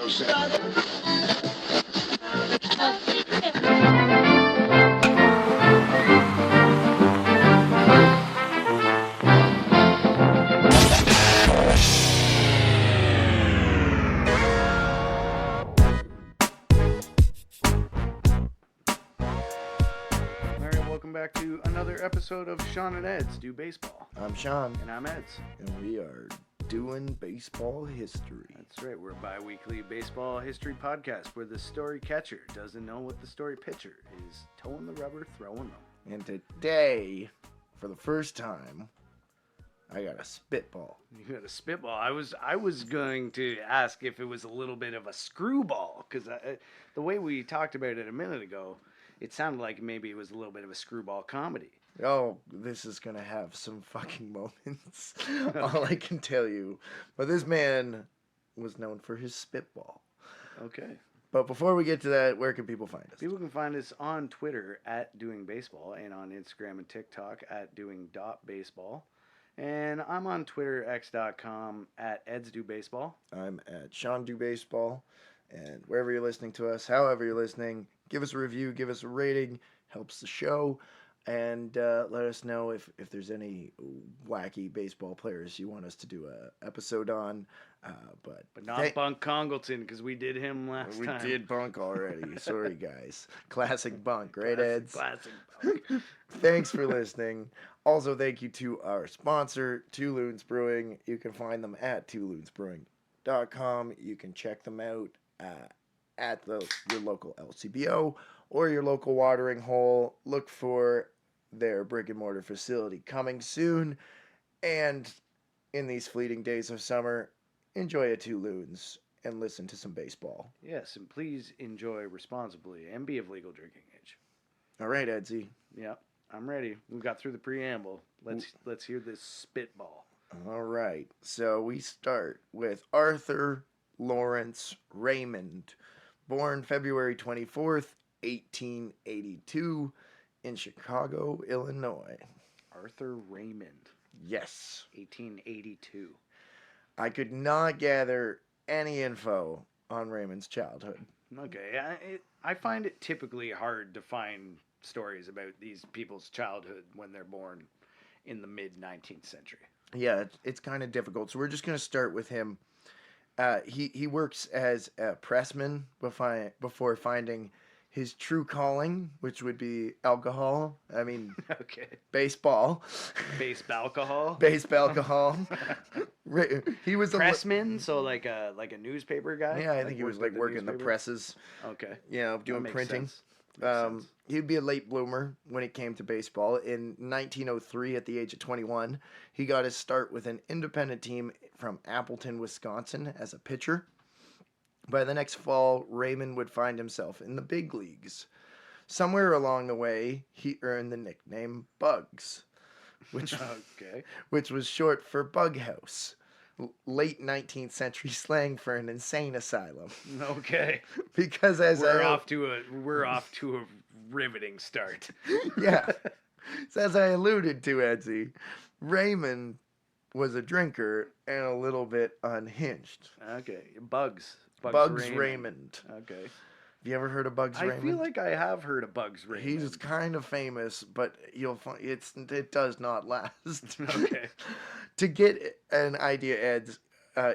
Welcome back to another episode of Sean and Ed's Do Baseball. I'm Sean. And I'm Ed's. And we are doing baseball history. That's right. We're a bi-weekly baseball history podcast where the story catcher doesn't know what the story pitcher is towing the rubber, throwing them. And today, for the first time, I got a spitball. You got a spitball. I was going to ask if it was a little bit of a screwball, because the way we talked about it a minute ago, it sounded like maybe it was a little bit of a screwball comedy. Oh, this is going to have some fucking moments. All I can tell you. But this man was known for his spitball. Okay. But before we get to that, where can people find us? People can find us on Twitter at Doing Baseball and on Instagram and TikTok at Doing.Baseball. And I'm on Twitter, x.com at EdsDoBaseball. I'm at Sean Do Baseball. And wherever you're listening to us, however you're listening, give us a review, give us a rating, helps the show, and let us know if there's any wacky baseball players you want us to do a episode on. But not Bunk Congleton, because we did him last time. We did Bunk already. Sorry, guys. Classic Bunk, right, Eds? Classic Bunk. Thanks for listening. Also, thank you to our sponsor, Two Loons Brewing. You can find them at twoloonsbrewing.com. You can check them out at your local LCBO or your local watering hole. Look for their brick and mortar facility coming soon. And in these fleeting days of summer, enjoy a Two Loons and listen to some baseball. Yes, and please enjoy responsibly and be of legal drinking age. All right, Edsy. Yep, I'm ready. We got through the preamble. Let's hear this spitball. All right. So we start with Arthur Lawrence Raymond, born February 24th, 1882, in Chicago, Illinois. Arthur Raymond. Yes. 1882. I could not gather any info on Raymond's childhood. Okay. I find it typically hard to find stories about these people's childhood when they're born in the mid-19th century. Yeah, it's kind of difficult. So we're just going to start with him. He works as a pressman before finding his true calling, which would be alcohol. I mean, okay, baseball. Base alcohol. Base alcohol. He was a pressman, so like a newspaper guy. Yeah, I think he was like working the presses. Okay. You know, doing printing. Sense. He'd be a late bloomer when it came to baseball. In 1903, at the age of 21, he got his start with an independent team from Appleton, Wisconsin, as a pitcher. By the next fall, Raymond would find himself in the big leagues. Somewhere along the way, he earned the nickname Bugs, which was short for Bug House. Late 19th century slang for an insane asylum. Okay. Because we're off to a riveting start. Yeah. So as I alluded to, Edsy, Raymond was a drinker and a little bit unhinged. Okay. Bugs Raymond. Okay. Have you ever heard of Bugs Raymond? I feel like I have heard of Bugs Raymond. He's kind of famous, but you'll find it does not last. Okay. To get an idea, Eds,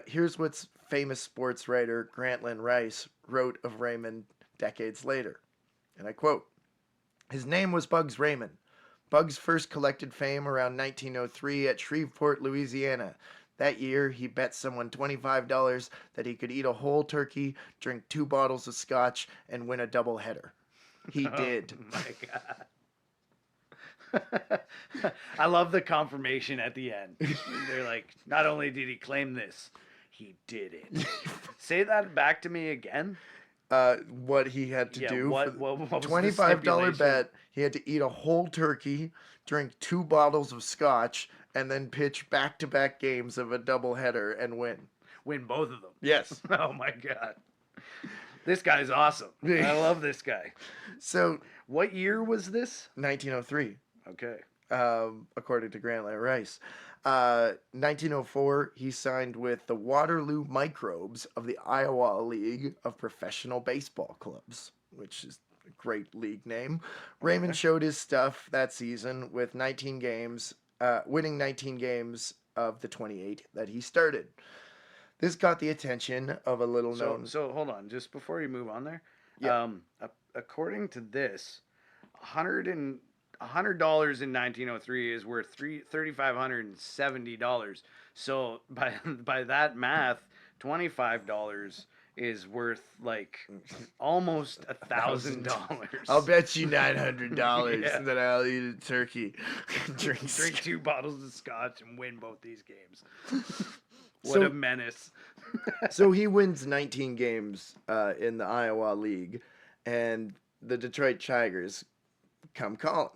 here's what famous sports writer Grantland Rice wrote of Raymond decades later. And I quote, "His name was Bugs Raymond. Bugs first collected fame around 1903 at Shreveport, Louisiana. That year, he bet someone $25 that he could eat a whole turkey, drink 2 bottles of scotch, and win a doubleheader. He did." Oh my God. I love the confirmation at the end. They're like, not only did he claim this, he did it. Say that back to me again. What he had to do. What was $25 bet. He had to eat a whole turkey, drink 2 bottles of scotch, and then pitch back-to-back games of a doubleheader and win. Win both of them. Yes. Oh my God. This guy's awesome. I love this guy. So, what year was this? 1903. Okay. According to Grantland Rice. 1904, he signed with the Waterloo Microbes of the Iowa League of Professional Baseball Clubs, which is a great league name. Raymond Okay. showed his stuff that season with 19 games, winning 19 games of the 28 that he started. This got the attention of a little So known. so hold on, just before you move on there. Yeah. According to this, $100 in 1903 is worth $3,570. So by that math, $25 is worth like almost $1,000. I'll bet you $900 Yeah. that I'll eat a turkey. Drink Drink. 2 bottles of scotch and win both these games. What So- a menace. So he wins 19 games in the Iowa League, and the Detroit Tigers come calling,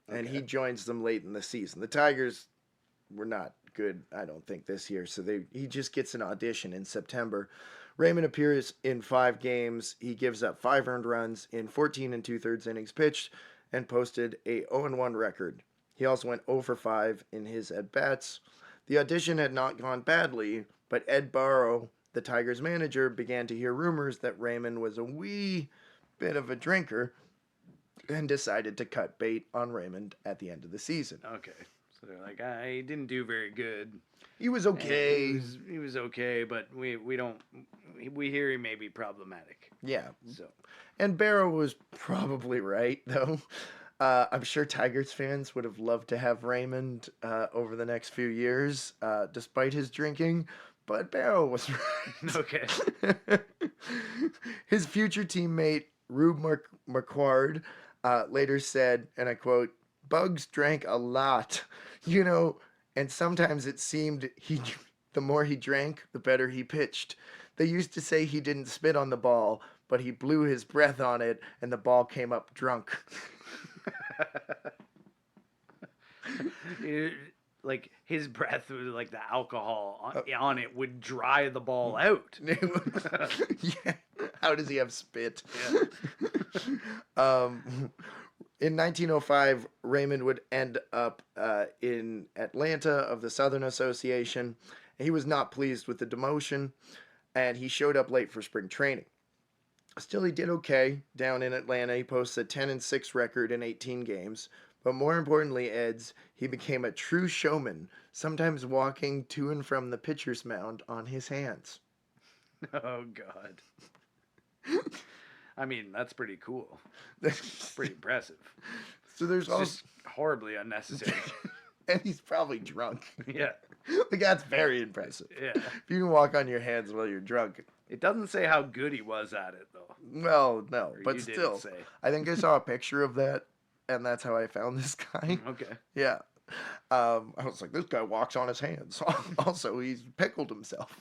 and he Okay. joins them late in the season. The Tigers were not good, I don't think, this year, so he just gets an audition in September. Raymond appears in 5 games. He gives up 5 earned runs in 14 and 2/3 innings pitched, and posted a 0-1 record. He also went 0 for 5 in his at bats. The audition had not gone badly, but Ed Barrow, the Tigers manager, began to hear rumors that Raymond was a wee bit of a drinker and decided to cut bait on Raymond at the end of the season. Okay. So they're like, he didn't do very good. He was okay. He was okay, but we don't we hear he may be problematic. Yeah. So And Barrow was probably right, though. I'm sure Tigers fans would have loved to have Raymond over the next few years, despite his drinking, but Barrow was right. okay. His future teammate, Rube McQuard, later said, and I quote, "Bugs drank a lot, and sometimes it seemed the more he drank, the better he pitched. They used to say he didn't spit on the ball, but he blew his breath on it, and the ball came up drunk." Like his breath was like the alcohol on it would dry the ball out. Yeah. How does he have spit? Yeah. In 1905, Raymond would end up in Atlanta of the Southern Association. He was not pleased with the demotion, and he showed up late for spring training. Still, he did okay down in Atlanta. He posts a 10-6 record in 18 games. But more importantly, he became a true showman, sometimes walking to and from the pitcher's mound on his hands. Oh God. I mean, that's pretty cool. Pretty impressive. So there's It's also, just horribly unnecessary. and he's probably drunk. Yeah. Like, that's very impressive. Yeah. If you can walk on your hands while you're drunk. It doesn't say how good he was at it though. Well, no, Or but you still, didn't say. I think I saw a picture of that, and that's how I found this guy. Okay. Yeah. I was like, this guy walks on his hands. Also, he's pickled himself.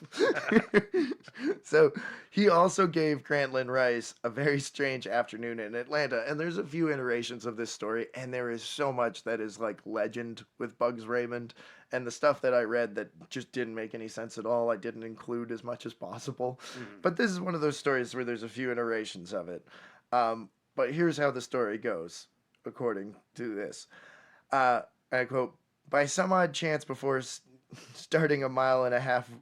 So he also gave Grantland Rice a very strange afternoon in Atlanta. And there's a few iterations of this story, and there is so much that is like legend with Bugs Raymond. And the stuff that I read that just didn't make any sense at all, I didn't include as much as possible. Mhm. But this is one of those stories where there's a few iterations of it. But here's how the story goes, according to this. I quote, "By some odd chance before starting a 1.5 mile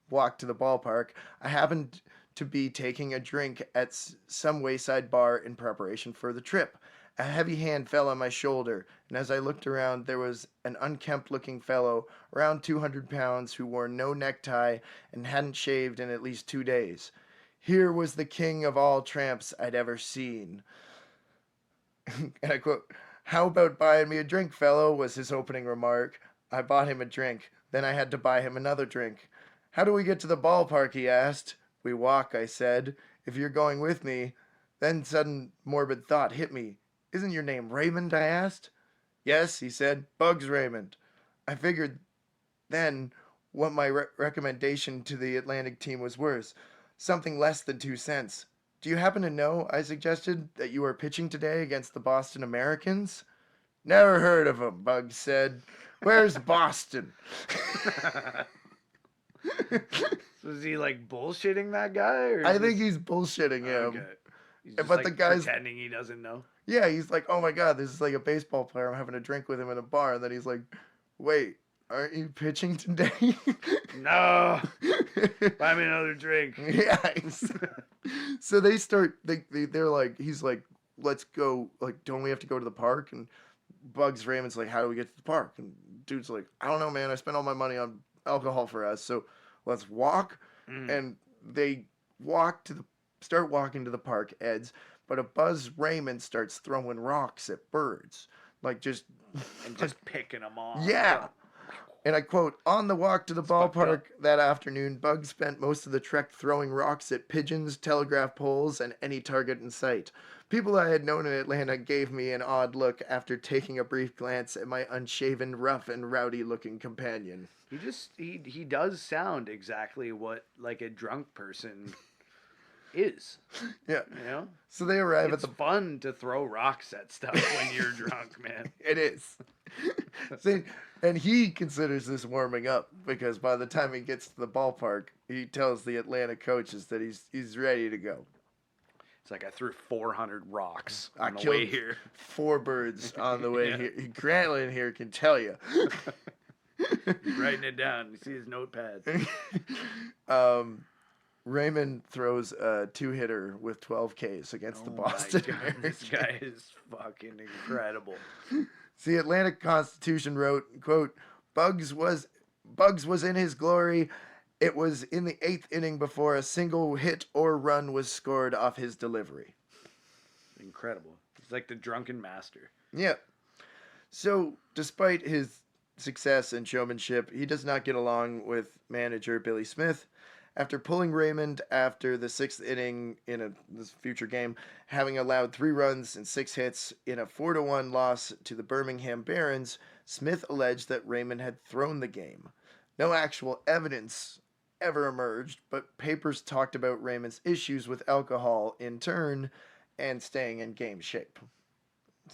walk to the ballpark, I happened to be taking a drink at some wayside bar in preparation for the trip. A heavy hand fell on my shoulder, and as I looked around, there was an unkempt-looking fellow, around 200 pounds, who wore no necktie and hadn't shaved in at least 2 days. Here was the king of all tramps I'd ever seen." And I quote, "How about buying me a drink, fellow?" was his opening remark. I bought him a drink. Then I had to buy him another drink. "How do we get to the ballpark?" he asked. "We walk," I said. "If you're going with me." Then sudden morbid thought hit me. "Isn't your name Raymond?" I asked. "Yes," he said. "Bugs Raymond." I figured then what my recommendation to the Atlantic team was worth. Something less than 2 cents. "Do you happen to know," I suggested, "that you are pitching today against the Boston Americans?" "Never heard of 'em," Bugs said. "Where's Boston?" So is he like bullshitting that guy? Or I is think this- he's bullshitting him. Okay. He's just But like the guy's- pretending he doesn't know. Yeah, he's like, "Oh my god, this is like a baseball player. I'm having a drink with him in a bar." And then he's like, "Wait, aren't you pitching today? No, buy me another drink. Yeah. So they start. They're like, he's like, let's go. Like, don't we have to go to the park? And Bugs Raymond's like, how do we get to the park? And dude's like, I don't know, man. I spent all my money on alcohol for us, so let's walk. And they start walking to the park, Ed's. But a Buzz Raymond starts throwing rocks at birds, like just picking them off. Yeah. And I quote, on the walk to the ballpark that afternoon, Bugs spent most of the trek throwing rocks at pigeons, telegraph poles, and any target in sight. People I had known in Atlanta gave me an odd look after taking a brief glance at my unshaven, rough, and rowdy-looking companion. He does sound exactly what, like, a drunk person is. Yeah. You know? So they arrive It's fun to throw rocks at stuff when you're drunk, man. It is. See, and he considers this warming up because by the time he gets to the ballpark, he tells the Atlanta coaches that he's ready to go. It's like I threw 400 rocks I on the killed way here. 4 birds on the way here. Grantland here can tell you. He's writing it down. You see his notepad. Raymond throws a 2-hitter with 12 Ks against the Boston Mariners. This guy is fucking incredible. The Atlantic Constitution wrote, quote, Bugs was in his glory. It was in the 8th inning before a single hit or run was scored off his delivery. Incredible. He's like the drunken master. Yeah. So, despite his success and showmanship, he does not get along with manager Billy Smith. After pulling Raymond after the 6th inning in this future game, having allowed 3 runs and 6 hits in a 4-1 loss to the Birmingham Barons, Smith alleged that Raymond had thrown the game. No actual evidence ever emerged, but papers talked about Raymond's issues with alcohol in turn and staying in game shape.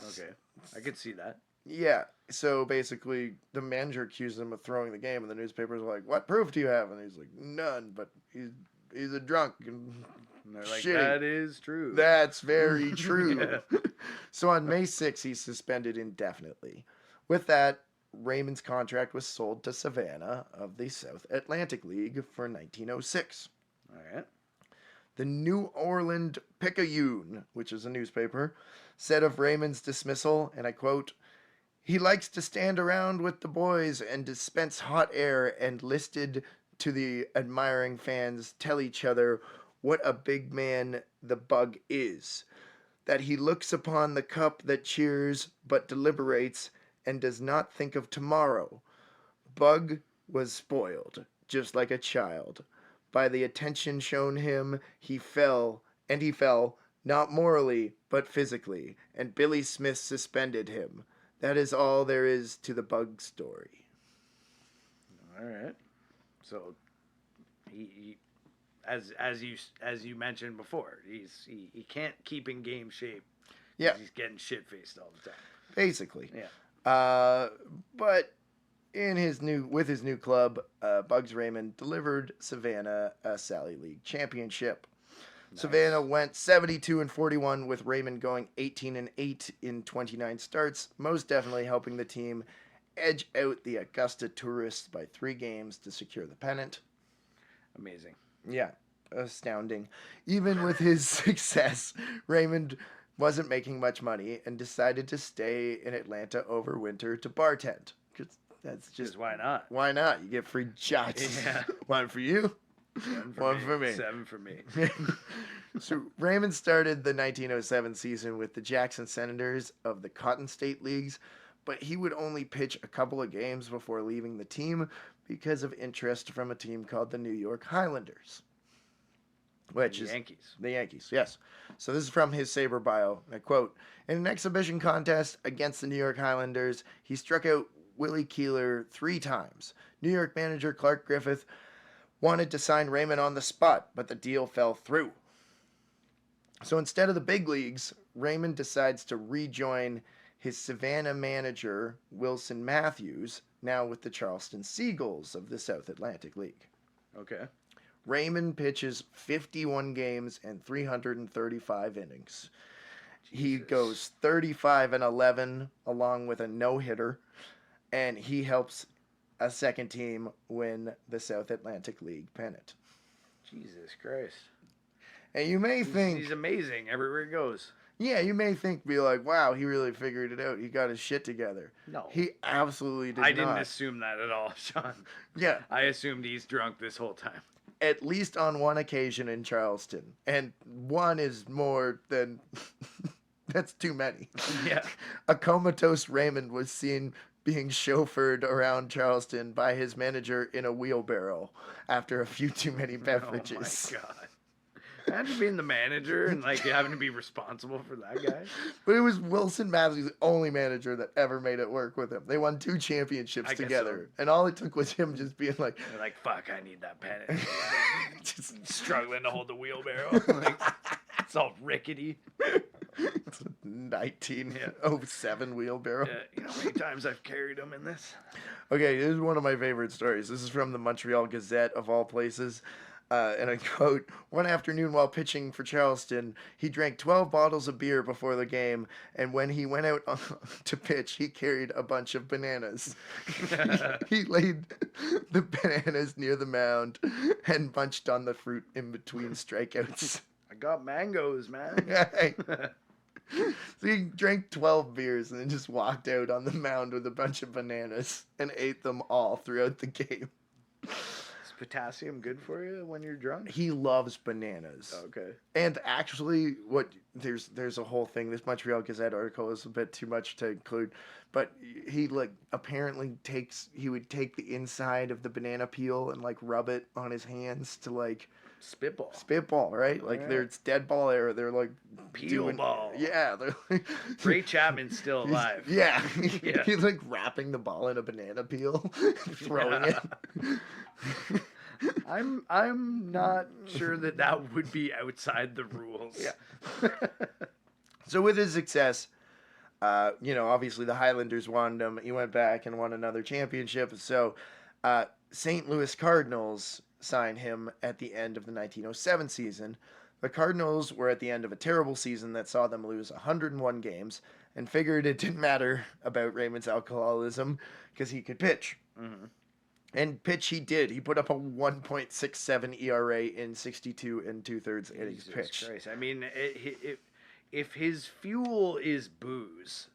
Okay, I could see that. Yeah, so basically the manager accused him of throwing the game, and the newspapers were like, what proof do you have? And he's like, none, but he's a drunk. And they're like, shitty. That is true. That's very true. Yeah. So on May 6th, he's suspended indefinitely. With that, Raymond's contract was sold to Savannah of the South Atlantic League for 1906. All right. The New Orleans Picayune, which is a newspaper, said of Raymond's dismissal, and I quote, he likes to stand around with the boys and dispense hot air and listed to the admiring fans tell each other what a big man the Bug is, that he looks upon the cup that cheers but deliberates and does not think of tomorrow. Bug was spoiled, just like a child. By the attention shown him, he fell, not morally, but physically, and Billy Smith suspended him. That is all there is to the Bug story. All right. So, he as you mentioned before, he can't keep in game shape. Yeah, he's getting shit faced all the time. Basically. Yeah. But with his new club, Bugs Raymond delivered Savannah a Sally League championship. Nice. Savannah went 72-41 with Raymond going 18-8 in 29 starts, most definitely helping the team edge out the Augusta Tourists by 3 games to secure the pennant. Amazing. Yeah, astounding. Even with his success, Raymond wasn't making much money and decided to stay in Atlanta over winter to bartend. Because that's just why not? Why not? You get free shots. Yeah. One for you. One for me. 7 for me. So Raymond started the 1907 season with the Jackson Senators of the Cotton State Leagues, but he would only pitch a couple of games before leaving the team because of interest from a team called the New York Highlanders. Which is Yankees. The Yankees, yes. So this is from his Sabre bio. I quote, in an exhibition contest against the New York Highlanders, he struck out Willie Keeler 3 times. New York manager Clark Griffith wanted to sign Raymond on the spot, but the deal fell through. So instead of the big leagues, Raymond decides to rejoin his Savannah manager, Wilson Matthews, now with the Charleston Seagulls of the South Atlantic League. Okay. Raymond pitches 51 games and 335 innings. Jesus. He goes 35-11 along with a no-hitter, and he helps a second team win the South Atlantic League pennant. Jesus Christ. And you may think he's amazing everywhere he goes. Yeah, you may be like, wow, he really figured it out. He got his shit together. No. He absolutely did not. I didn't assume that at all, Sean. Yeah. I assumed he's drunk this whole time. At least on one occasion in Charleston. And one is more than... That's too many. Yeah. A comatose Raymond was seen being chauffeured around Charleston by his manager in a wheelbarrow after a few too many beverages. Oh, my God. Imagine being the manager and like having to be responsible for that guy. But it was Wilson Matthews, the only manager that ever made it work with him. They won 2 championships together. And all it took was him just being like... They're like, fuck, I need that pennant. Just struggling to hold the wheelbarrow. Like, it's all rickety. It's a 1907 wheelbarrow. You know how many times I've carried him in this? Okay, this is one of my favorite stories. This is from the Montreal Gazette, of all places. And I quote, one afternoon while pitching for Charleston, he drank 12 bottles of beer before the game, and when he went out to pitch, he carried a bunch of bananas. He laid the bananas near the mound and munched on the fruit in between strikeouts. I got mangoes, man. So he drank 12 beers and then just walked out on the mound with a bunch of bananas and ate them all throughout the game. Potassium good for you when you're drunk? He loves bananas. Okay. And actually, there's a whole thing. This Montreal Gazette article is a bit too much to include, but he apparently would take the inside of the banana peel and rub it on his hands to spitball, right? It's dead ball era. They're peel ball. Yeah, they're Ray Chapman's still alive. Yeah. He's wrapping the ball in a banana peel, throwing it. I'm not sure that would be outside the rules. Yeah. So with his success, obviously the Highlanders wanted him. He went back and won another championship. So St. Louis Cardinals signed him at the end of the 1907 season. The Cardinals were at the end of a terrible season that saw them lose 101 games and figured it didn't matter about Raymond's alcoholism because he could pitch. Mm-hmm. And pitch he did. He put up a 1.67 ERA in 62 2/3 innings pitched. Christ. I mean, if his fuel is booze,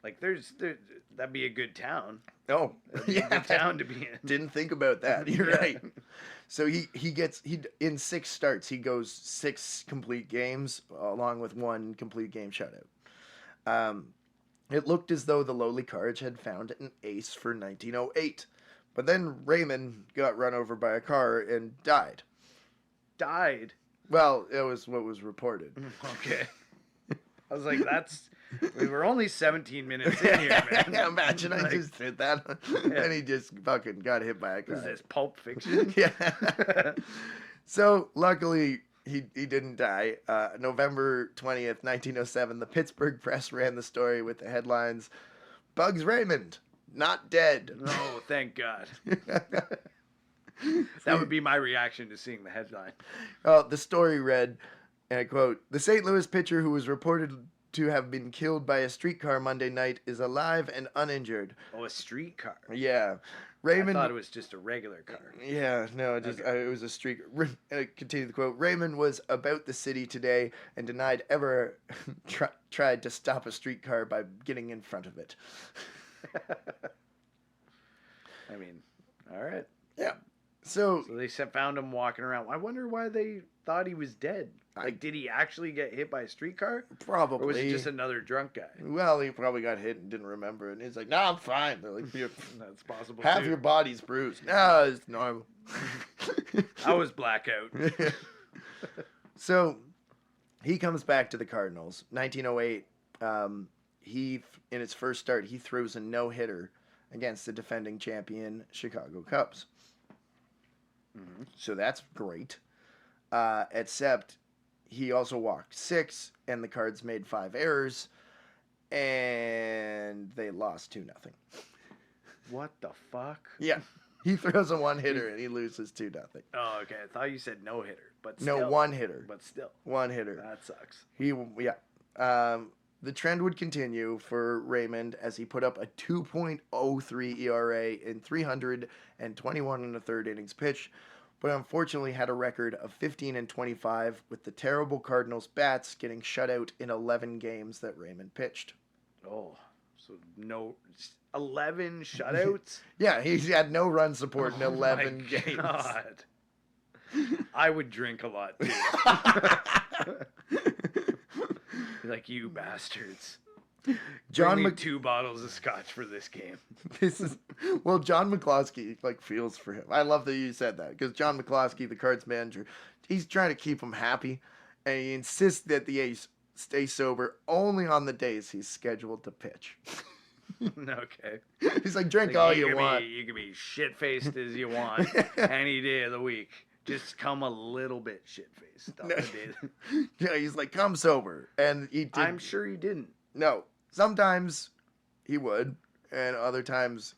that'd be a good town. Oh, yeah, a good town to be in. Didn't think about that. You're right. So he in 6 starts he goes 6 complete games along with 1 complete game shutout. It looked as though the lowly Cards had found an ace for 1908. But then Raymond got run over by a car and died. Died? Well, it was what was reported. Okay. I was like, we were only 17 minutes in here, man. Imagine I just did that. Yeah. And he just fucking got hit by a car. Is this Pulp Fiction? Yeah. So, luckily, he didn't die. November 20th, 1907, the Pittsburgh Press ran the story with the headlines, Bugs Raymond, not dead. Oh, thank God. That would be my reaction to seeing the headline. The story read, and I quote, the St. Louis pitcher who was reported to have been killed by a streetcar Monday night is alive and uninjured. Oh, a streetcar. Yeah. Raymond, I thought it was just a regular car. Yeah, no, it was a street. Continue the quote. Raymond was about the city today and denied ever tried to stop a streetcar by getting in front of it. I mean, all right. Yeah. So they found him walking around. I wonder why they thought he was dead. Did he actually get hit by a streetcar? Probably. Or was he just another drunk guy? Well, he probably got hit and didn't remember it. And he's like, I'm fine. They're like, that's possible. Half your body's bruised. No, it's normal. I was blackout. So he comes back to the Cardinals. 1908, in his first start, he throws a no-hitter against the defending champion Chicago Cubs. Mm-hmm. So that's great. Except he also walked 6, and the Cards made 5 errors, and they lost 2-0. What the fuck? Yeah. He throws a one-hitter, and he loses 2-0. Oh, okay. I thought you said no-hitter, but still. No, one-hitter. But still. One-hitter. That sucks. the trend would continue for Raymond as he put up a 2.03 ERA in 321 and a third innings pitched, but unfortunately had a record of 15 and 25 with the terrible Cardinals bats getting shut out in 11 games that Raymond pitched. Oh, so 11 shutouts? Yeah, he had no run support in 11 my games. God. I would drink a lot too. Like, you bastards. Bring me 2 bottles of scotch for this game. John McCloskey feels for him. I love that you said that because John McCloskey, the Cards manager, he's trying to keep him happy, and he insists that the A's stay sober only on the days he's scheduled to pitch. Okay. He's like, drink all you want. You can be shit-faced as you want any day of the week. Just come a little bit shit-faced on the day. Yeah, he's like, come sober. And he did. I'm sure he didn't. No. Sometimes he would, and other times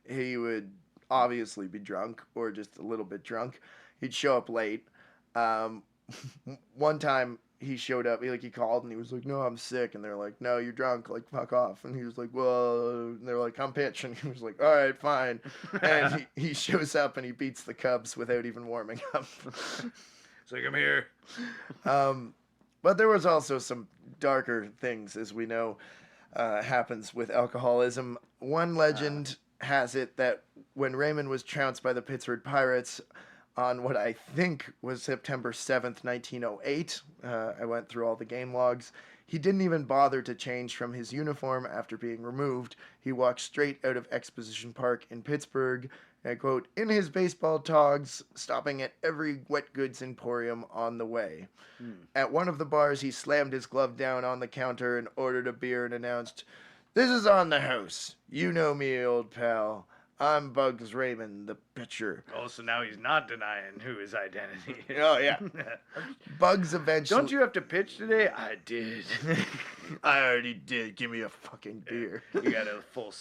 he would obviously be drunk or just a little bit drunk. He'd show up late. One time he showed up, he called and he was like, no, I'm sick. And they're like, no, you're drunk, fuck off. And he was like, well, and they're like, come pitch. And he was like, all right, fine. And he shows up and he beats the Cubs without even warming up. It's like, I'm here. But there was also some darker things, as we know, happens with alcoholism. One legend has it that when Raymond was trounced by the Pittsburgh Pirates on what I think was September 7th, 1908, I went through all the game logs, he didn't even bother to change from his uniform after being removed. He walked straight out of Exposition Park in Pittsburgh, and, quote, in his baseball togs, stopping at every wet goods emporium on the way. At one of the bars, he slammed his glove down on the counter and ordered a beer and announced, this is on the house. You know me, old pal. I'm Bugs Raymond, the pitcher. Oh, so now he's not denying who his identity is. Oh, yeah. Bugs eventually... Don't you have to pitch today? I did. I already did. Give me a fucking beer. You got a full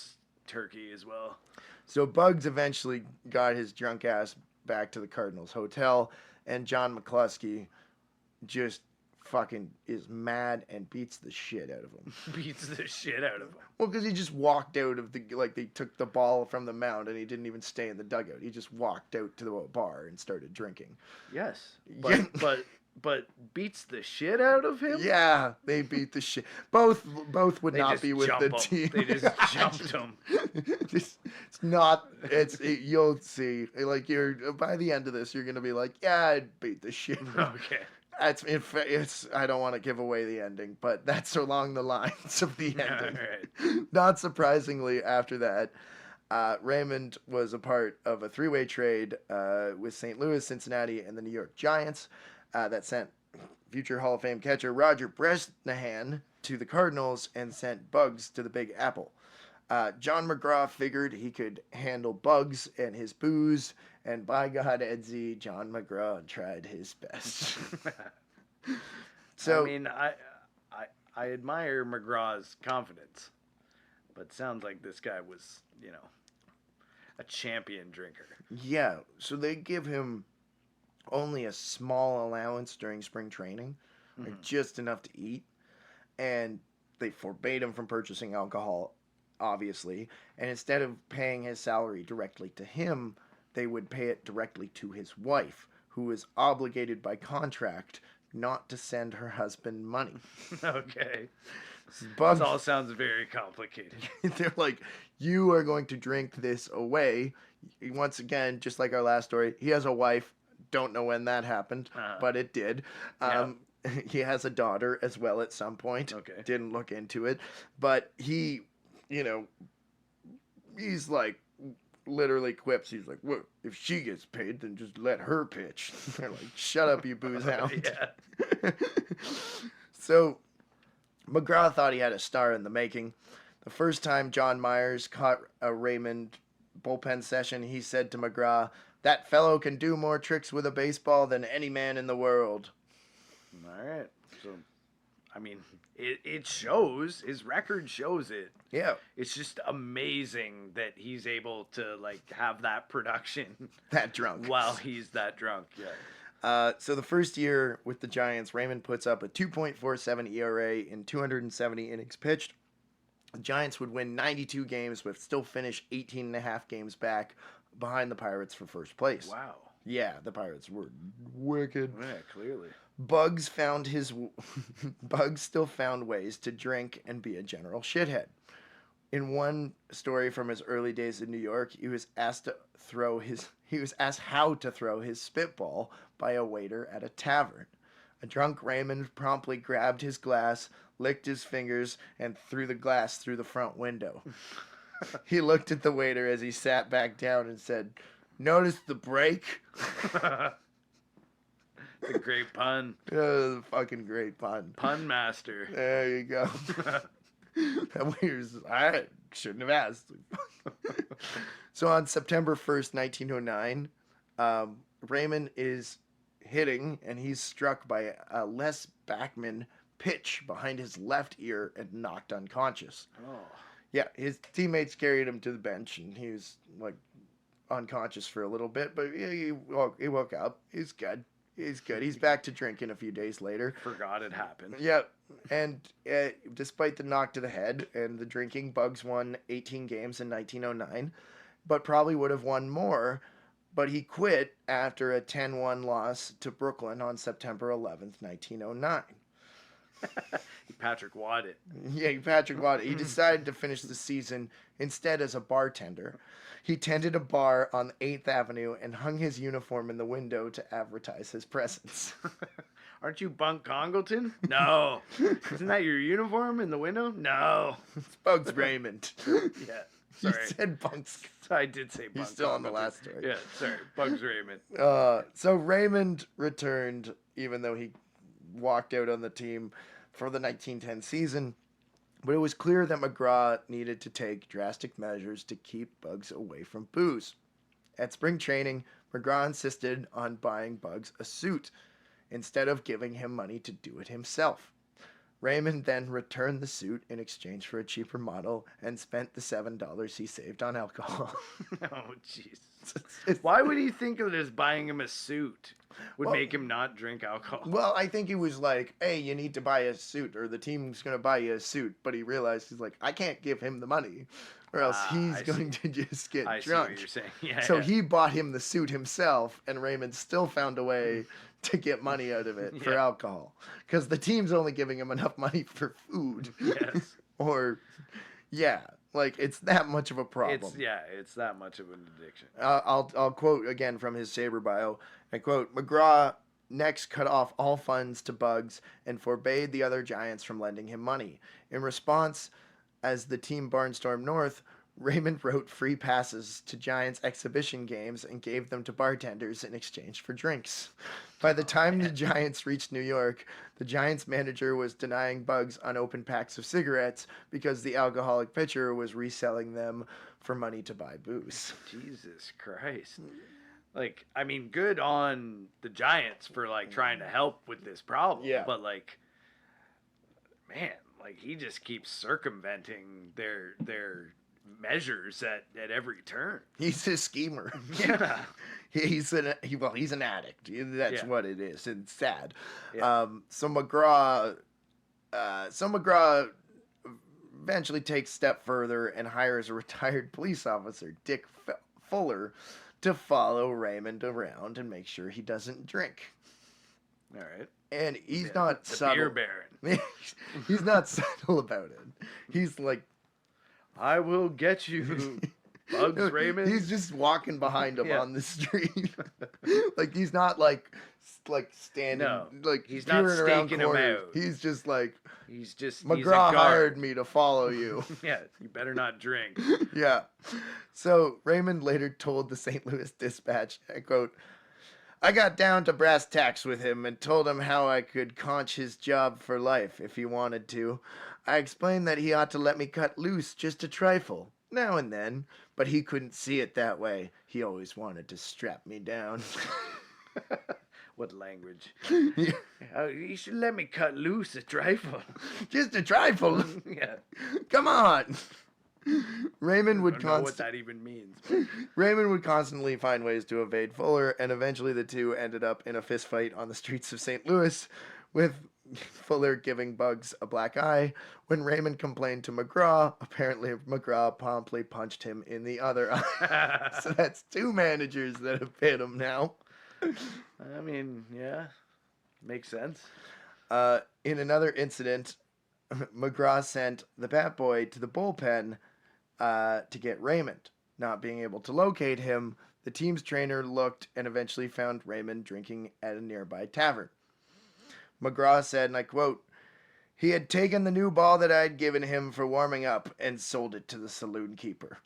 turkey as well. So Bugs eventually got his drunk ass back to the Cardinals hotel, and John McCluskey just fucking is mad and beats the shit out of him. Beats the shit out of him. Well, because he just walked out of the, they took the ball from the mound and he didn't even stay in the dugout. He just walked out to the bar and started drinking. Yes. But beats the shit out of him? Yeah, they beat the shit. Both would they not be with the team. They just jumped him. You'll see. By the end of this, you're going to be like, yeah, I'd beat the shit. Okay. I don't want to give away the ending, but that's along the lines of the ending. Right. Not surprisingly, after that, Raymond was a part of a three-way trade with St. Louis, Cincinnati, and the New York Giants that sent future Hall of Fame catcher Roger Bresnahan to the Cardinals and sent Bugs to the Big Apple. John McGraw figured he could handle Bugs and his booze, and by God, Edsy, John McGraw tried his best. So, I mean, I admire McGraw's confidence, but sounds like this guy was, a champion drinker. Yeah, so they give him only a small allowance during spring training, just enough to eat, and they forbade him from purchasing alcohol, obviously, and instead of paying his salary directly to him, they would pay it directly to his wife, who is obligated by contract not to send her husband money. Okay. Bugs, this all sounds very complicated. They're like, you are going to drink this away. Once again, just like our last story, he has a wife. Don't know when that happened, but it did. He has a daughter as well at some point. Okay. Didn't look into it. But he, he's like, literally quips. He's like, well, if she gets paid, then just let her pitch. They're like, shut up, you booze hound. Yeah. So McGraw thought he had a star in the making. The first time John Myers caught a Raymond bullpen session, he said to McGraw, that fellow can do more tricks with a baseball than any man in the world. All right. So, I mean, it shows. His record shows it. Yeah. It's just amazing that he's able to, have that production. That drunk. While he's that drunk, yeah. So the first year with the Giants, Raymond puts up a 2.47 ERA in 270 innings pitched. The Giants would win 92 games, but still finish 18 and a half games back behind the Pirates for first place. Wow. Yeah, the Pirates were wicked. Yeah, clearly. Bugs still found ways to drink and be a general shithead. In one story from his early days in New York, he was asked how to throw his spitball by a waiter at a tavern. A drunk Raymond promptly grabbed his glass, licked his fingers, and threw the glass through the front window. He looked at the waiter as he sat back down and said, "Notice the break?" The great pun. The fucking great pun. Pun master. There you go. That waiter's, I shouldn't have asked. So on September 1st, 1909, Raymond is hitting, and he's struck by a Les Backman pitch behind his left ear and knocked unconscious. Oh. Yeah, his teammates carried him to the bench, and he was like unconscious for a little bit, but yeah, he woke up. He's good. He's back to drinking a few days later. Forgot it happened. Yeah, and despite the knock to the head and the drinking, Bugs won 18 games in 1909, but probably would have won more. But he quit after a 10-1 loss to Brooklyn on September 11th, 1909. He Patrick Watt it. Yeah, Patrick Watt. He decided to finish the season instead as a bartender. He tended a bar on 8th Avenue and hung his uniform in the window to advertise his presence. Aren't you Bunk Congleton? No. Isn't that your uniform in the window? No. It's Bugs Raymond. Yeah. You Sorry. said Bugs. I did say Bunk He's still on the Congleton. last story. Yeah, sorry. Bugs Raymond. So Raymond returned, even though he walked out on the team for the 1910 season. But it was clear that McGraw needed to take drastic measures to keep Bugs away from booze. At spring training, McGraw insisted on buying Bugs a suit instead of giving him money to do it himself. Raymond then returned the suit in exchange for a cheaper model and spent the $7 he saved on alcohol. Oh, jeez. Why would he think of it as buying him a suit would make him not drink alcohol? Well, I think he was like, hey, you need to buy a suit, or the team's going to buy you a suit. But he realized, he's like, I can't give him the money, or else he's going to just get I see drunk. what you're saying. Yeah, So yeah. he bought him the suit himself, and Raymond still found a way to get money out of it for alcohol. Because the team's only giving him enough money for food. Yes. Or, yeah, like, it's that much of a problem. It's that much of an addiction. I'll quote again from his Sabre bio. I quote, McGraw next cut off all funds to Bugs and forbade the other Giants from lending him money. In response, as the team barnstormed north, Raymond wrote free passes to Giants exhibition games and gave them to bartenders in exchange for drinks. By the time the Giants reached New York, the Giants manager was denying Bugs unopened packs of cigarettes because the alcoholic pitcher was reselling them for money to buy booze. Jesus Christ. Like, I mean, good on the Giants for, like, trying to help with this problem. Yeah. But, like, man, like, he just keeps circumventing their measures at every turn. He's a schemer. Yeah. He's an addict. That's what it is. It's sad. Yeah. So McGraw eventually takes a step further and hires a retired police officer, Dick Fuller, to follow Raymond around and make sure he doesn't drink. All right. And he's not the subtle. beer baron. He's not subtle about it. He's like, I will get you, Bugs Raymond. He's just walking behind him on the street. Like, he's not like standing. No, like he's not peering around staking him corners. out. He's just like, a McGraw guard. hired me to follow you. Yeah, you better not drink. Yeah. So Raymond later told the St. Louis Dispatch, I quote, I got down to brass tacks with him and told him how I could conch his job for life if he wanted to. I explained that he ought to let me cut loose just a trifle, now and then, but he couldn't see it that way. He always wanted to strap me down. What language? Yeah. You should let me cut loose a trifle. Just a trifle? Yeah. Come on. Raymond I would don't know what that even means. Raymond would constantly find ways to evade Fuller, and eventually the two ended up in a fist fight on the streets of St. Louis, with Fuller giving Bugs a black eye. When Raymond complained to McGraw, apparently McGraw promptly punched him in the other eye. So that's two managers that have hit him now. I mean, yeah, makes sense. In another incident, McGraw sent the Bat Boy to the bullpen to get Raymond. Not being able to locate him, the team's trainer looked and eventually found Raymond drinking at a nearby tavern. McGraw said, and I quote, "He had taken the new ball that I had given him for warming up and sold it to the saloon keeper."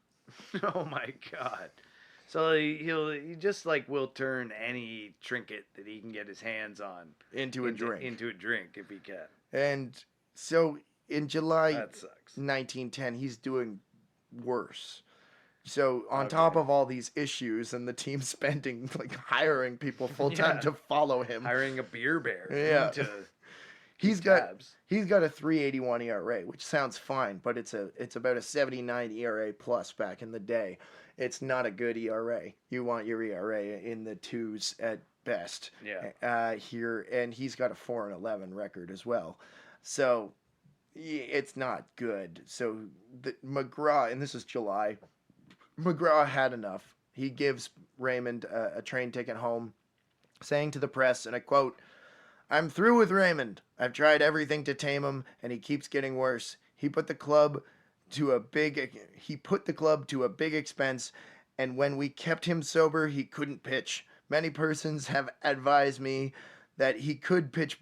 Oh my god. So he just like will turn any trinket that he can get his hands on Into a drink. Into a drink if he can. And so in July That sucks. 1910, he's doing worse. So on top of all these issues and the team spending, like hiring people full time to follow him, Hiring a beer bear. Yeah. He's got tabs. a 3.81 ERA, which sounds fine, but it's about a 79 ERA plus back in the day. It's not a good ERA. You want your ERA in the twos at best. Yeah. Here, and he's got a 4-11 record as well. So it's not good. So McGraw, and this is July, McGraw had enough. He gives Raymond a train ticket home, saying to the press, and I quote, "I'm through with Raymond. I've tried everything to tame him, and he keeps getting worse. He put the club to a big expense, and when we kept him sober, he couldn't pitch. Many persons have advised me that he could pitch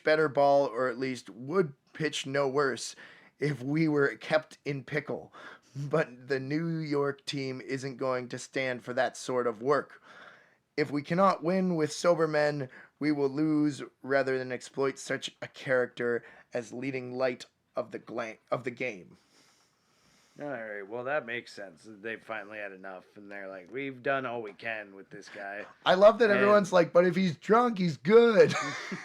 better ball, or at least would pitch no worse if we were kept in pickle. But the New York team isn't going to stand for that sort of work. If we cannot win with sober men, we will lose rather than exploit such a character as leading light of the game." All right. Well, that makes sense. They finally had enough, and they're like, "We've done all we can with this guy." I love that everyone's like, "But if he's drunk, he's good."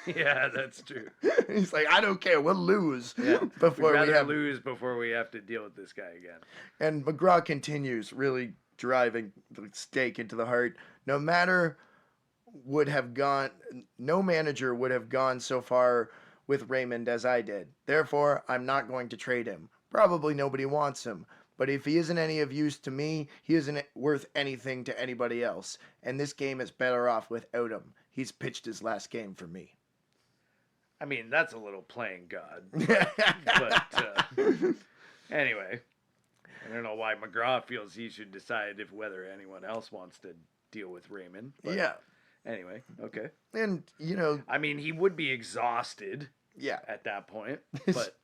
Yeah, that's true. He's like, "I don't care. We'll lose Yeah. before We'd we rather have." lose before we have to deal with this guy again. And McGraw continues, really driving the stake into the heart. No manager would have gone so far with Raymond as I did. Therefore, I'm not going to trade him. Probably nobody wants him. But if he isn't any of use to me, he isn't worth anything to anybody else. And this game is better off without him. He's pitched his last game for me." I mean, that's a little playing God. But anyway, I don't know why McGraw feels he should decide whether anyone else wants to deal with Raymond. But Yeah. Anyway, okay. And, I mean, he would be exhausted yeah. at that point, but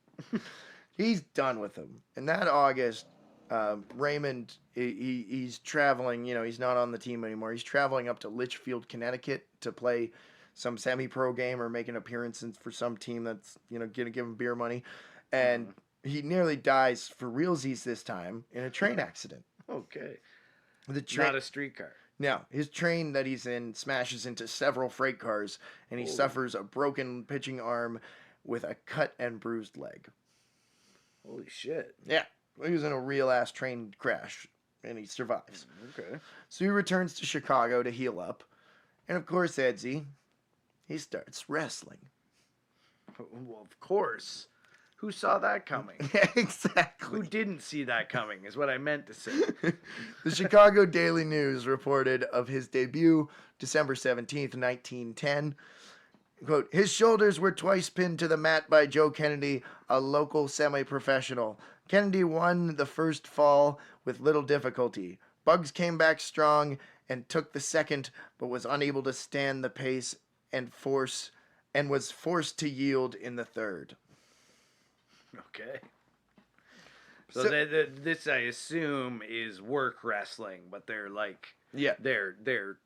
He's done with him. And that August, Raymond, he's traveling. He's not on the team anymore. He's traveling up to Litchfield, Connecticut to play some semi-pro game or make an appearance for some team that's, going to give him beer money. And he nearly dies for realsies this time in a train accident. Okay. Not a streetcar. No, his train that he's in smashes into several freight cars, and he suffers a broken pitching arm with a cut and bruised leg. Holy shit. Yeah, he was in a real-ass train crash, and he survives. Okay. So he returns to Chicago to heal up, and of course, Edsy, he starts wrestling. Well, of course. Who saw that coming? Exactly. Who didn't see that coming is what I meant to say. The Chicago Daily News reported of his debut December 17th, 1910. Quote, "His shoulders were twice pinned to the mat by Joe Kennedy, a local semi-professional. Kennedy won the first fall with little difficulty. Bugs came back strong and took the second, but was unable to stand the pace and was forced to yield in the third." Okay. So this, I assume, is work wrestling, but they're like, they're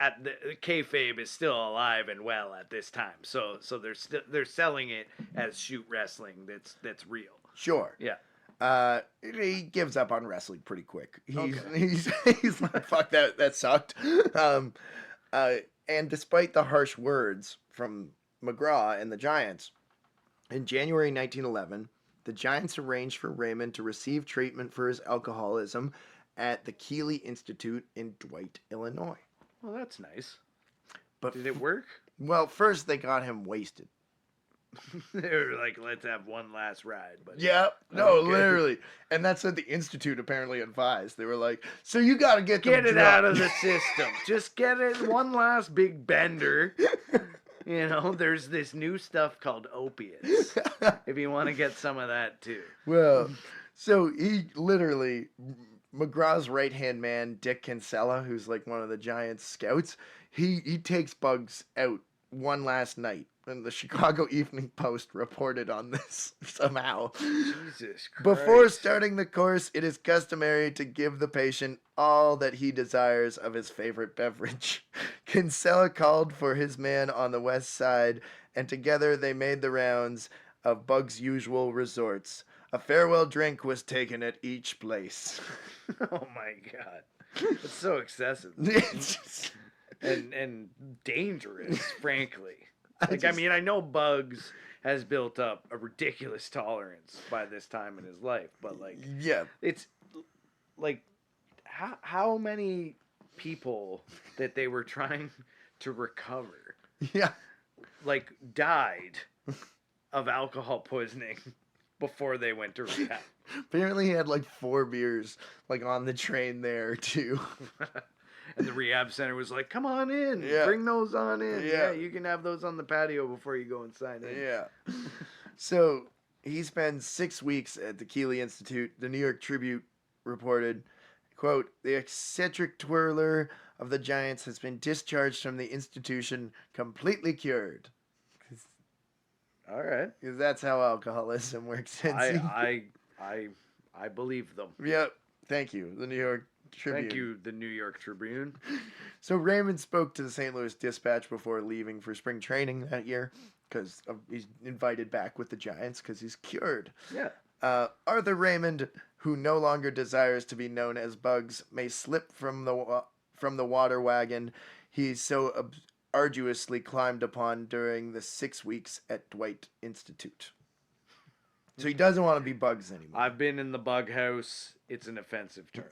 at the kayfabe is still alive and well at this time. So they're selling it as shoot wrestling. That's real. Sure. Yeah. He gives up on wrestling pretty quick. He's like, fuck that sucked. And despite the harsh words from McGraw and the Giants, in January 1911, the Giants arranged for Raymond to receive treatment for his alcoholism at the Keeley Institute in Dwight, Illinois. Well, that's nice. But did it work? Well, first they got him wasted. They were like, let's have one last ride. But yeah, no, okay. Literally. And that's what the Institute apparently advised. They were like, so you got to get it drunk. Out of the system. Just get it one last big bender. You know, there's this new stuff called opiates. If you want to get some of that too. Well, so he literally, McGraw's right-hand man, Dick Kinsella, who's like one of the Giants scouts, he takes Bugs out one last night. And the Chicago Evening Post reported on this somehow. Jesus Christ. Before starting the course, it is customary to give the patient all that he desires of his favorite beverage. Kinsella called for his man on the west side, and together they made the rounds of Bug's usual resorts. A farewell drink was taken at each place. Oh my God. It's so excessive. and dangerous, frankly. Like, I mean, I know Bugs has built up a ridiculous tolerance by this time in his life, but like, yeah, it's like, how many people that they were trying to recover, yeah, like died of alcohol poisoning before they went to rehab. Apparently, he had like 4 beers, like on the train there too. And the rehab center was like, come on in. Yeah. Bring those on in. Yeah, you can have those on the patio before you go inside. Yeah. So he spends 6 weeks at the Keeley Institute. The New York Tribune reported, quote, the eccentric twirler of the Giants has been discharged from the institution completely cured. All right. Because that's how alcoholism works. I believe them. Yep. Thank you. The New York Tribune. Thank you, the New York Tribune. So Raymond spoke to the St. Louis Dispatch before leaving for spring training that year because he's invited back with the Giants because he's cured. Yeah. Arthur Raymond, who no longer desires to be known as Bugs, may slip from the water wagon he so arduously climbed upon during the 6 weeks at Dwight Institute. So he doesn't want to be Bugs anymore. I've been in the bug house. It's an offensive term.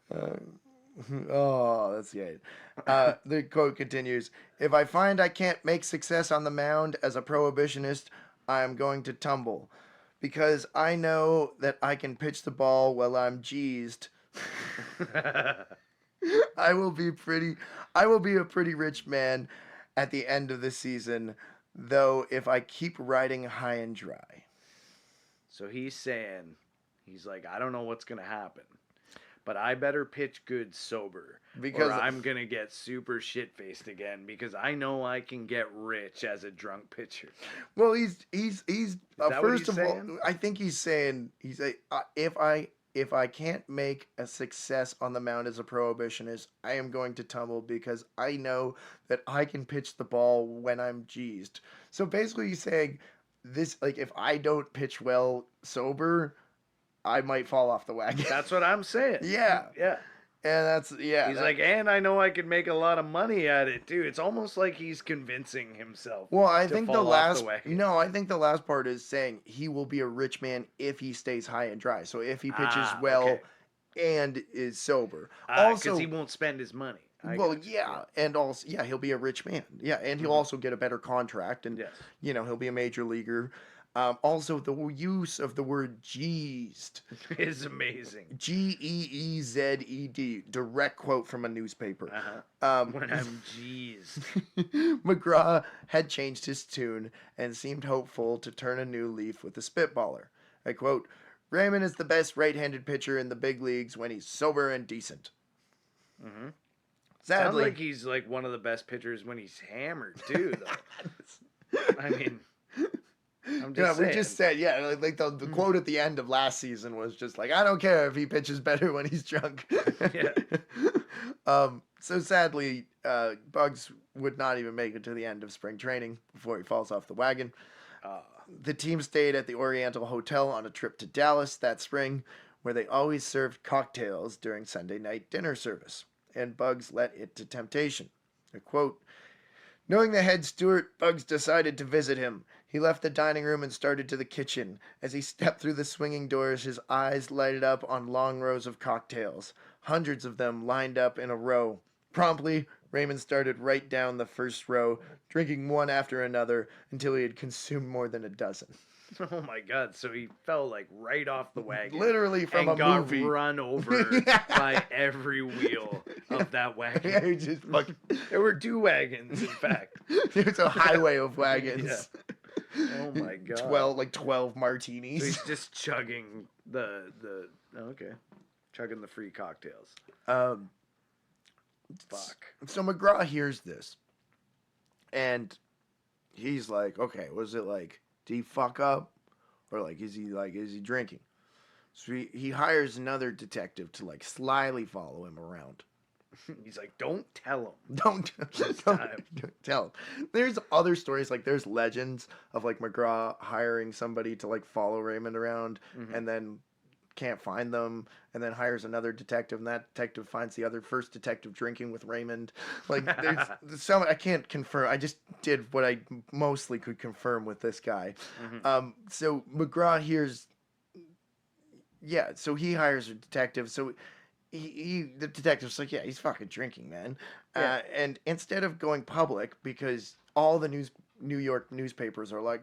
That's great. The quote continues, if I find I can't make success on the mound as a prohibitionist, I am going to tumble. Because I know that I can pitch the ball while I'm jeezed. I will be a pretty rich man at the end of the season, though if I keep riding high and dry. So he's saying, he's like, I don't know what's going to happen, but I better pitch good sober because I'm going to get super shit-faced again because I know I can get rich as a drunk pitcher. Well, he's first of all, I think he's saying, if I can't make a success on the mound as a prohibitionist, I am going to tumble because I know that I can pitch the ball when I'm jeezed. So basically he's saying this, like, if I don't pitch well sober, I might fall off the wagon. That's what I'm saying. Yeah. Yeah. And he's like, and I know I could make a lot of money at it too. It's almost like he's convincing himself. Well, I think the last part is saying he will be a rich man if he stays high and dry. So if he pitches well and is sober. Also, because he won't spend his money. And also, he'll be a rich man. Yeah, and he'll also get a better contract, and he'll be a major leaguer. Also, the use of the word jeezed is amazing. Geezed. Direct quote from a newspaper. When I'm jeezed. McGraw had changed his tune and seemed hopeful to turn a new leaf with the spitballer. I quote, Raymond is the best right-handed pitcher in the big leagues when he's sober and decent. Mm-hmm. Sadly, sounds like he's like one of the best pitchers when he's hammered too, though. I mean, I'm just saying. We just said, like the quote at the end of last season was just like, I don't care if he pitches better when he's drunk. So sadly, Bugs would not even make it to the end of spring training before he falls off the wagon. The team stayed at the Oriental Hotel on a trip to Dallas that spring, where they always served cocktails during Sunday night dinner service, and Bugs let it to temptation. A quote, Knowing the head steward, Bugs decided to visit him. He left the dining room and started to the kitchen. As he stepped through the swinging doors, his eyes lighted up on long rows of cocktails. Hundreds of them lined up in a row. Promptly, Raymond started right down the first row, drinking one after another until he had consumed more than a dozen. Oh my God! So he fell like right off the wagon, literally from and a got movie. Run over by every wheel of that wagon. Yeah, he just fucking... There were 2 wagons, in fact. There's a highway of wagons. Yeah. Oh my God! 12 martinis. So he's just chugging chugging the free cocktails. Fuck. So McGraw hears this, and he's like, "Okay, was it like? Did he fuck up, or like is he drinking?" So he hires another detective to like slyly follow him around. He's like, "Don't tell him. Don't tell him." There's other stories, like there's legends of like McGraw hiring somebody to like follow Raymond around, and then can't find them, and then hires another detective, and that detective finds the other first detective drinking with Raymond. Like there's some I can't confirm. I just did what I mostly could confirm with this guy. So McGraw hears. Yeah, so he hires a detective. So the detective's like, yeah, he's fucking drinking, man. Yeah. And instead of going public, because all the New York newspapers are like,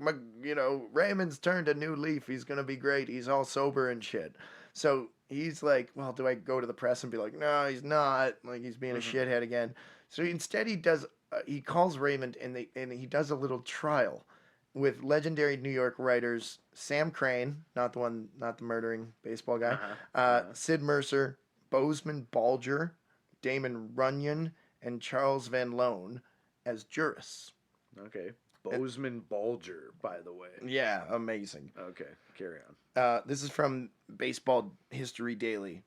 Raymond's turned a new leaf. He's going to be great. He's all sober and shit. So he's like, well, do I go to the press and be like, no, he's not. Like, he's being a shithead again. So instead he calls Raymond and he does a little trial with legendary New York writers Sam Crane, not the murdering baseball guy, Sid Mercer, Bozeman Balger, Damon Runyon, and Charles Van Loan as jurists. Okay. Bozeman Balger, by the way. Yeah, amazing. Okay, carry on. This is from Baseball History Daily.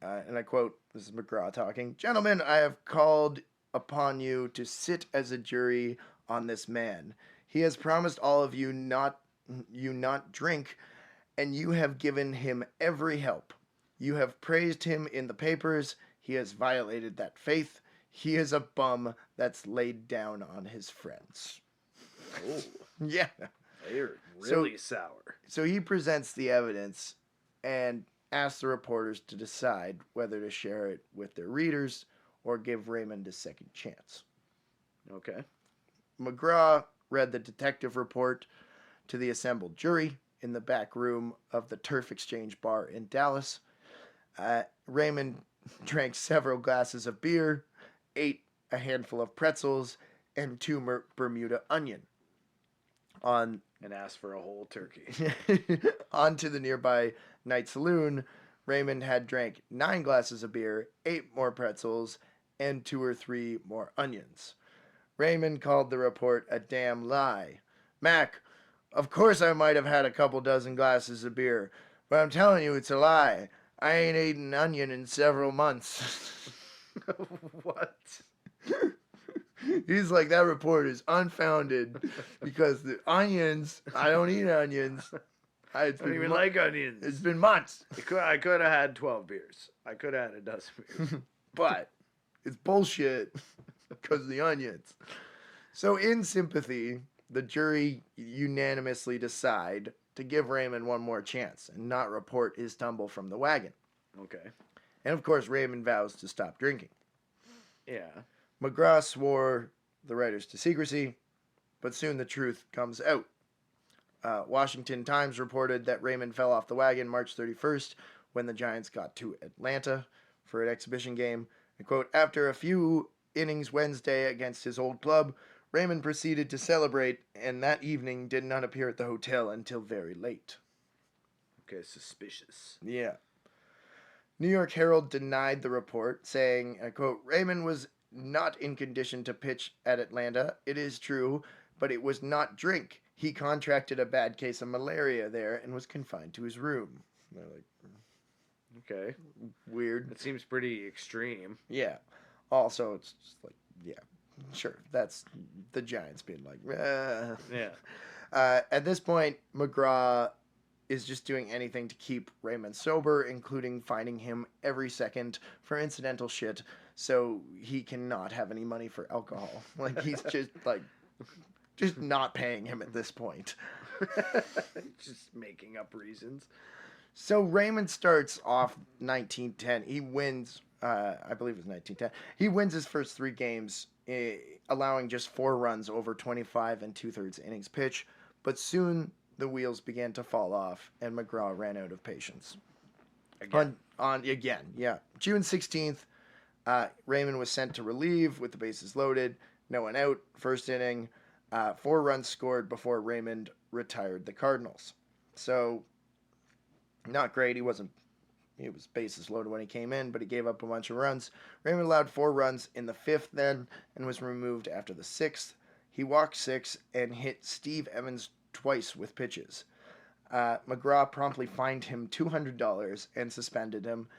And I quote, this is McGraw talking, "Gentlemen, I have called upon you to sit as a jury on this man. He has promised all of you not drink, and you have given him every help. You have praised him in the papers. He has violated that faith. He is a bum that's laid down on his friends." Oh. Yeah. They're really sour. So he presents the evidence and asks the reporters to decide whether to share it with their readers or give Raymond a second chance. Okay. McGraw read the detective report to the assembled jury in the back room of the Turf Exchange bar in Dallas. Raymond drank several glasses of beer, ate a handful of pretzels, and 2 Bermuda onion. And asked for a whole turkey. On to the nearby night saloon, Raymond had drank 9 glasses of beer, 8 more pretzels, and 2 or 3 more onions. Raymond called the report a damn lie. "Mac, of course I might have had a couple dozen glasses of beer, but I'm telling you it's a lie. I ain't eaten an onion in several months." What? He's like, that report is unfounded because the onions, I don't eat onions. I don't even like onions. It's been months. I could have had 12 beers. I could have had a dozen beers. But it's bullshit because of the onions. So in sympathy, the jury unanimously decide to give Raymond one more chance and not report his tumble from the wagon. Okay. And of course, Raymond vows to stop drinking. Yeah. McGraw swore the writers to secrecy, but soon the truth comes out. Washington Times reported that Raymond fell off the wagon March 31st when the Giants got to Atlanta for an exhibition game. And quote, "After a few innings Wednesday against his old club, Raymond proceeded to celebrate, and that evening did not appear at the hotel until very late." Okay, suspicious. Yeah. New York Herald denied the report, saying, and I quote, "Raymond was not in condition to pitch at Atlanta. It is true, but it was not drink. He contracted a bad case of malaria there and was confined to his room." And they're like, okay, weird. It seems pretty extreme. Yeah. Also, it's just like, yeah, sure. That's the Giants being like, Yeah. At this point, McGraw is just doing anything to keep Raymond sober, including finding him every second for incidental shit, so he cannot have any money for alcohol. Like, he's just not paying him at this point. Just making up reasons. So Raymond starts off 1910. He wins, I believe it was 1910. He wins his first 3 games, allowing just 4 runs over 25 and 2/3 innings pitch. But soon the wheels began to fall off, and McGraw ran out of patience. Again, June 16th, Raymond was sent to relieve with the bases loaded, no one out, first inning. 4 runs scored before Raymond retired the Cardinals. So, not great. He was bases loaded when he came in, but he gave up a bunch of runs. Raymond allowed 4 runs in the 5th then, and was removed after the 6th. He walked 6 and hit Steve Evans twice with pitches. McGraw promptly fined him $200 and suspended him.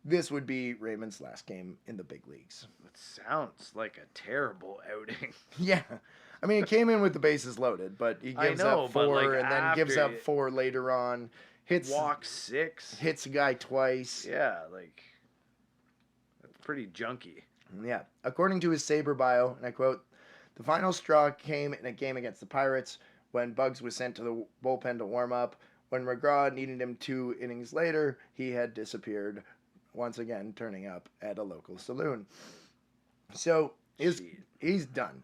This would be Raymond's last game in the big leagues. It sounds like a terrible outing. Yeah. I mean, he came in with the bases loaded, but he gives up 4 and then gives up 4 later on. Walks 6. Hits a guy twice. Yeah, that's pretty junky. Yeah. According to his Sabre bio, and I quote, "The final straw came in a game against the Pirates when Bugs was sent to the bullpen to warm up. When McGraw needed him 2 innings later, he had disappeared, once again turning up at a local saloon." So he's done.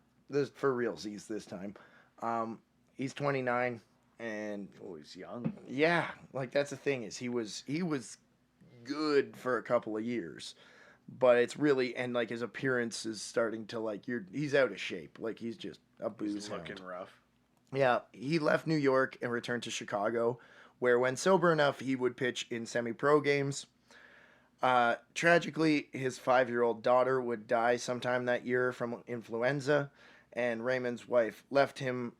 For realsies this time. He's 29 and he's young. Yeah, that's the thing is he was good for a couple of years, but it's really and his appearance is starting to he's out of shape. He's just a booze hound. Looking rough. Yeah, he left New York and returned to Chicago, where when sober enough he would pitch in semi-pro games. Tragically, his 5-year-old daughter would die sometime that year from influenza. And Raymond's wife left him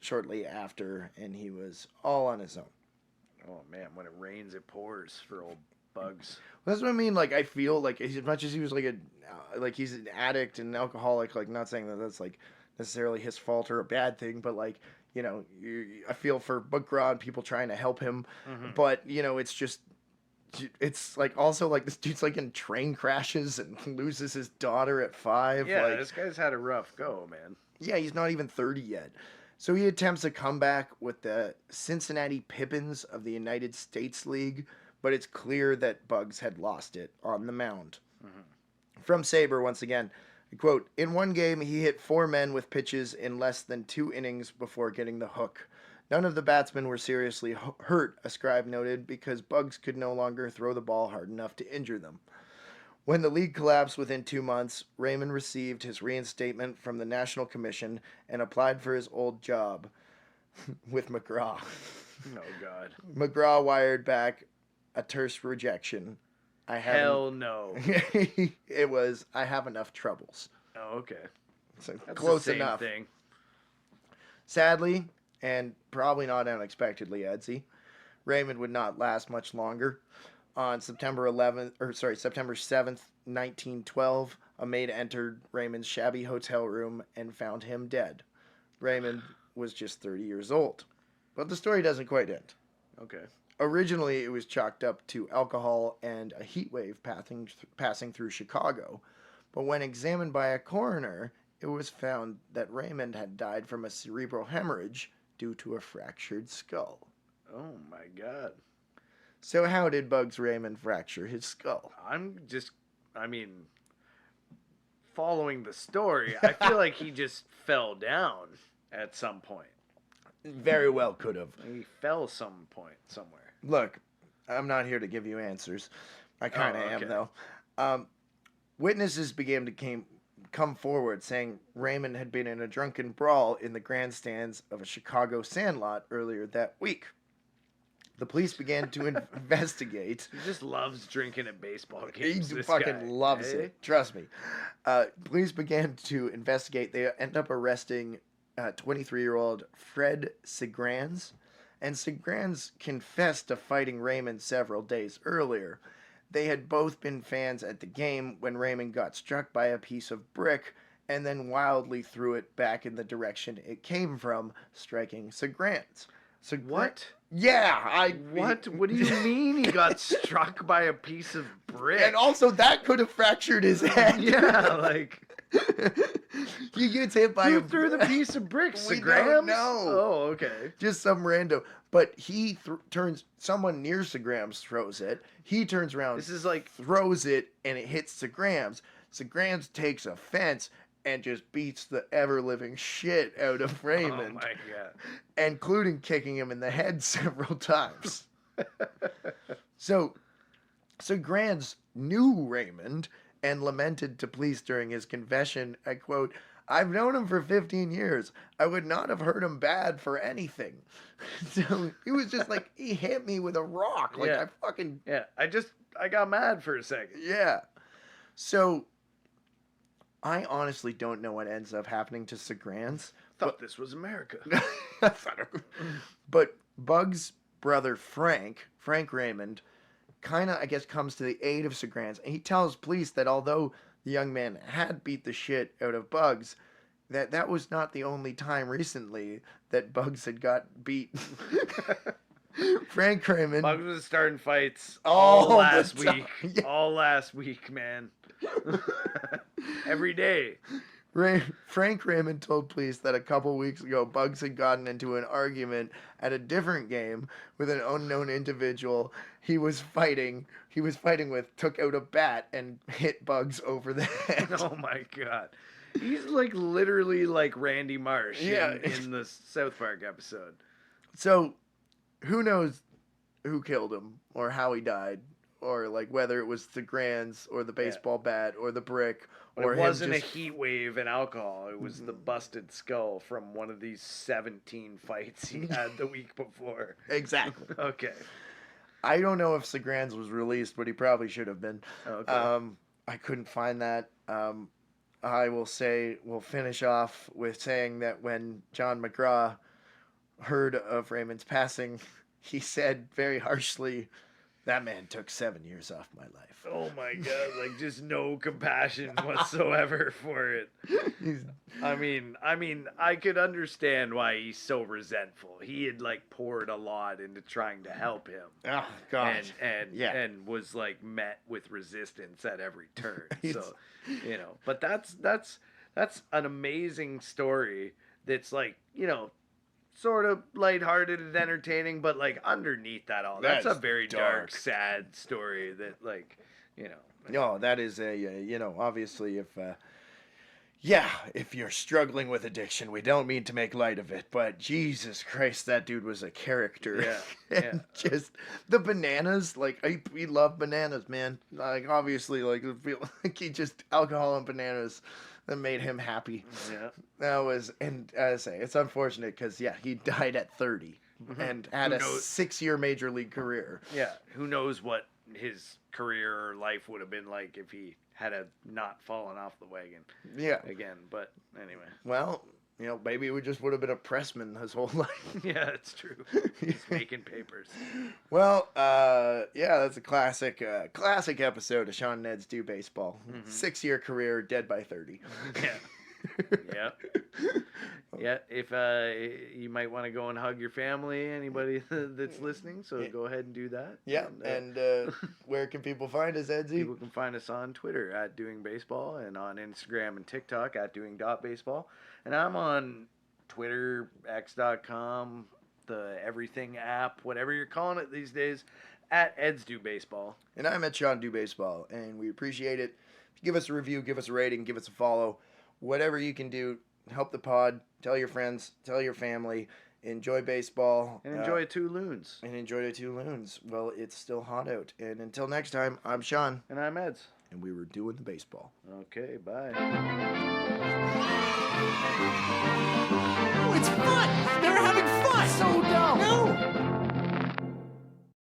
shortly after, and he was all on his own. Oh, man, when it rains, it pours for old Bugs. Well, that's what I mean. I feel as much as he was he's an addict and alcoholic, not saying that that's necessarily his fault or a bad thing, but I feel for McGraw and people trying to help him. Mm-hmm. But, it's just, it's also this dude's in train crashes and loses his daughter at 5. Yeah, this guy's had a rough go, man. Yeah, he's not even 30 yet. So he attempts a comeback with the Cincinnati Pippins of the United States League, but it's clear that Bugs had lost it on the mound. Mm-hmm. From Sabre, once again, quote, "In one game, he hit 4 men with pitches in less than 2 innings before getting the hook. None of the batsmen were seriously hurt," a scribe noted, because Bugs could no longer throw the ball hard enough to injure them. When the league collapsed within 2 months, Raymond received his reinstatement from the National Commission and applied for his old job with McGraw. Oh, God. McGraw wired back a terse rejection. Hell no. It was, "I have enough troubles." Oh, okay. So that's close the same enough. Thing. Sadly, and probably not unexpectedly, Edsy, Raymond would not last much longer. On September 7th, 1912, a maid entered Raymond's shabby hotel room and found him dead. Raymond was just 30 years old. But the story doesn't quite end. Okay. Originally, it was chalked up to alcohol and a heat wave passing through Chicago. But when examined by a coroner, it was found that Raymond had died from a cerebral hemorrhage due to a fractured skull. Oh, my God. So how did Bugs Raymond fracture his skull? Following the story, I feel like he just fell down at some point. Very well could have. He fell some point somewhere. Look, I'm not here to give you answers. I kind of am, though. Witnesses began to come forward saying Raymond had been in a drunken brawl in the grandstands of a Chicago sandlot earlier that week. The police began to investigate. He just loves drinking at baseball games. He fucking loves it. Trust me. Police began to investigate. They ended up arresting 23-year-old Fred Segrans. And Segrans confessed to fighting Raymond several days earlier. They had both been fans at the game when Raymond got struck by a piece of brick and then wildly threw it back in the direction it came from, striking Segrans. So what? Yeah, What? What do you mean he got struck by a piece of brick? And also, that could have fractured his head. Yeah, like... He gets hit by Who threw the piece of brick? We Segrams? don't know. Oh, okay. Just some rando. But he turns, someone near Segrams throws it. He turns around. This is like... throws it, and it hits Segrams. Segrams takes offense and just beats the ever-living shit out of Raymond. Oh, my God. Including kicking him in the head several times. So Grants knew Raymond and lamented to police during his confession, I quote, "I've known him for 15 years. I would not have hurt him bad for anything." So he was just like, he hit me with a rock. Like, Yeah. I got mad for a second. Yeah. So I honestly don't know what ends up happening to Segrans. Thought this was America. But Bug's brother Frank Raymond, kind of, I guess, comes to the aid of Segrans, and he tells police that although the young man had beat the shit out of Bugs, that was not the only time recently that Bugs had got beat. Frank Raymond. Bugs was starting fights all last week. Yeah. All last week, man. Every day. Frank Raymond told police that a couple weeks ago, Bugs had gotten into an argument at a different game with an unknown individual he was fighting with, took out a bat and hit Bugs over the head. Oh my God. He's like literally like Randy Marsh in the South Park episode. So, who knows who killed him or how he died, or like whether it was the Grands or the baseball bat or the brick. But or it wasn't just... a heat wave and alcohol. It was the busted skull from one of these 17 fights he had the week before. Exactly. Okay. I don't know if Segrans was released, but he probably should have been. Okay. I couldn't find that. I will say, we'll finish off with saying that when John McGraw heard of Raymond's passing, he said very harshly, "That man took 7 years off my life." Oh my God, like just no compassion whatsoever for it. I mean, I could understand why he's so resentful. He had like poured a lot into trying to help him. Oh gosh. And was like met with resistance at every turn. So, but that's an amazing story that's like, sort of lighthearted and entertaining, but like underneath that all, that's a very dark, sad story that like, No, that is obviously if you're struggling with addiction, we don't mean to make light of it, but Jesus Christ, that dude was a character. Yeah. And just the bananas, like we love bananas, man. Like obviously, like he just alcohol and bananas that made him happy. Yeah. That was, and as I say, it's unfortunate because he died at 30 and had a 6-year major league career. Yeah. Who knows what his career or life would have been like if he had not fallen off the wagon. Yeah. Again, but anyway. Well, maybe we just would have been a pressman his whole life. Yeah, it's true. He's making papers. Well, that's a classic episode of Sean and Ned's Do Baseball. 6-year career, dead by 30. Yeah. Yeah, if you might want to go and hug your family, anybody that's listening, so go ahead and do that. Yeah, and where can people find us, Edsy? People can find us on Twitter at Doing Baseball and on Instagram and TikTok at Doing.Baseball. And I'm on Twitter, X.com, the everything app, whatever you're calling it these days, at Ed's Do Baseball. And I'm at Sean Do Baseball, and we appreciate it. If you give us a review, give us a rating, give us a follow, whatever you can do, help the pod, tell your friends, tell your family, enjoy baseball. And enjoy two loons. Well, it's still hot out. And until next time, I'm Sean. And I'm Eds. And we were doing the baseball. Okay, bye. Oh, it's fun! They're having fun! So dumb! No!